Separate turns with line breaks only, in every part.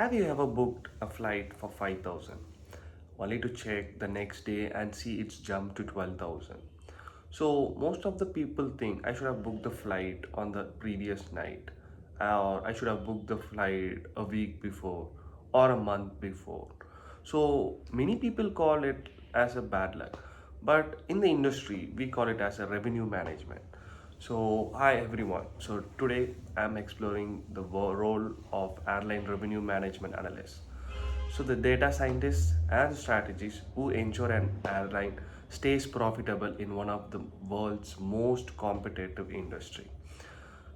Have you ever booked a flight for 5,000 only to check the next day and see it's jumped to 12,000? So, most of the people think I should have booked the flight on the previous night, or I should have booked the flight a week before or a month before. So, many people call it as a bad luck, but in the industry, we call it as a revenue management. So, hi everyone. So, today I'm exploring the role of airline revenue management analyst. So, the data scientists and strategists who ensure an airline stays profitable in one of the world's most competitive industry.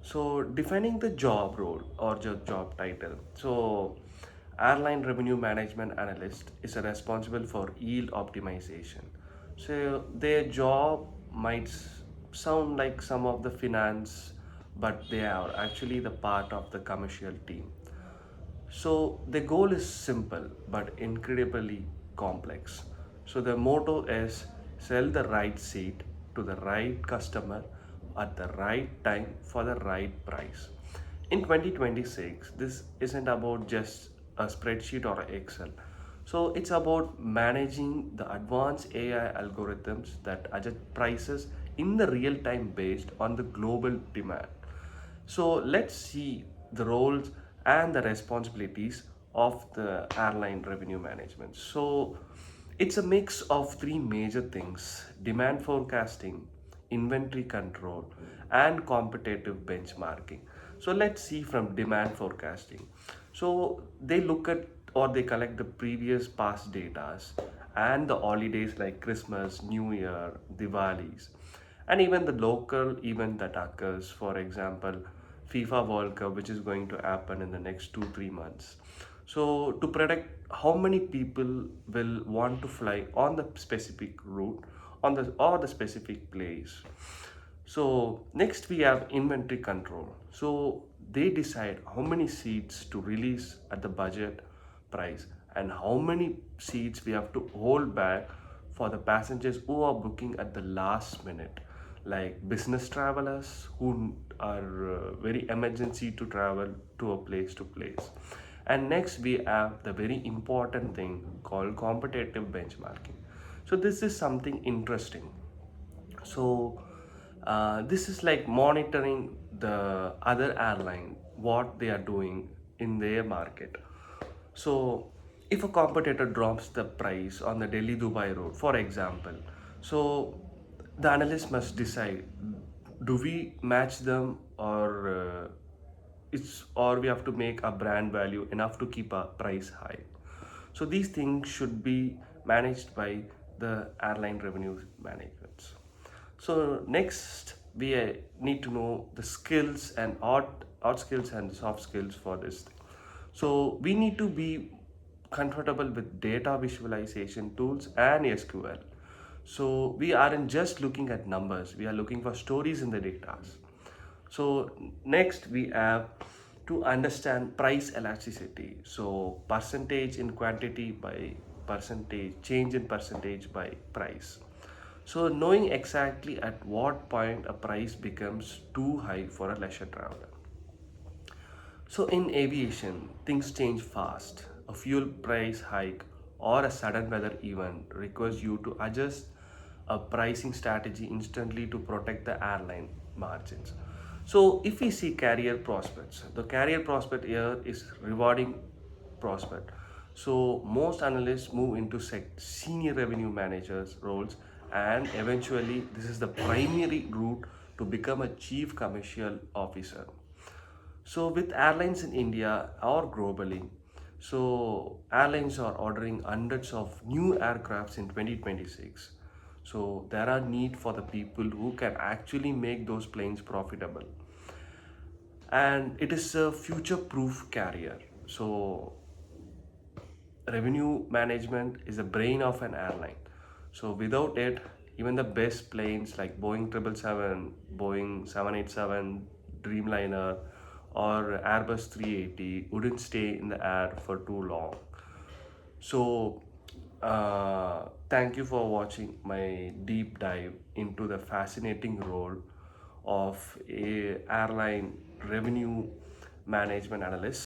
So, defining the job role or job title. So, airline revenue management analyst is responsible for yield optimization. So, their job might sound like some of the finance, but they are actually the part of the commercial team. So the goal is simple but incredibly complex. So the motto is sell the right seat to the right customer at the right time for the right price. In 2026, this isn't about just a spreadsheet or Excel. So it's about managing the advanced AI algorithms that adjust prices in the real time based on the global demand. So let's see the roles and the responsibilities of the airline revenue management. So it's a mix of three major things: demand forecasting, inventory control, and competitive benchmarking. So let's see from demand forecasting. So they look at or they collect the previous past datas and the holidays like Christmas, New Year, Diwalis, and even the local event that occurs, for example, FIFA World Cup, which is going to happen in the next 2 3 months. So, to predict how many people will want to fly on the specific route on the or the specific place. So, next we have inventory control. So, they decide how many seats to release at the budget price and how many seats we have to hold back for the passengers who are booking at the last minute, like business travelers who are very emergency to travel to a place to place. And next we have the very important thing called competitive benchmarking. So this is something interesting. So this is like monitoring the other airline, what they are doing in their market. So if a competitor drops the price on the Delhi Dubai road, for example, so the analyst must decide, do we match them, or we have to make a brand value enough to keep a price high. So these things should be managed by the airline revenue management. So next we need to know the skills and art skills and soft skills for this thing. So we need to be comfortable with data visualization tools and SQL. So we aren't just looking at numbers, we are looking for stories in the data. So next we have to understand price elasticity. So percentage in quantity by percentage, change in percentage by price. So knowing exactly at what point a price becomes too high for a leisure traveler. So in aviation, things change fast. A fuel price hike or a sudden weather event requires you to adjust a pricing strategy instantly to protect the airline margins. So if we see career prospects, the career prospect here is rewarding prospect. So most analysts move into senior revenue managers roles, and eventually this is the primary route to become a chief commercial officer. So with airlines in India or globally, so airlines are ordering hundreds of new aircrafts in 2026. So there are need for the people who can actually make those planes profitable. And it is a future-proof carrier. So revenue management is the brain of an airline. So without it, even the best planes like Boeing 777, Boeing 787, Dreamliner, or Airbus 380 wouldn't stay in the air for too long. So, thank you for watching my deep dive into the fascinating role of a airline revenue management analyst.